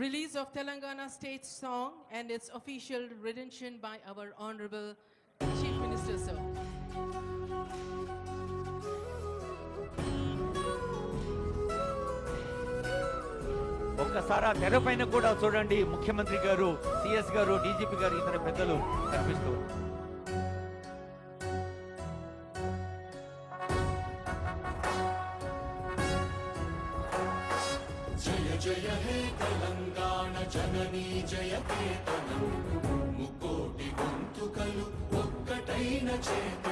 release of Telangana state song and its official rendition by our Honorable Chief Minister, sir. ఒక్కసారి తెరపైన కూడా చూడండి, ముఖ్యమంత్రి గారు, సిఎస్ గారు, డీజీపీ గారు, ఇతర పెద్దలు కనిపిస్తూ. జయ జయ హే తెలంగాణ జననీ జయ కేతనం, ముకోటి గొంతుకలు ఒక్కటైన చేత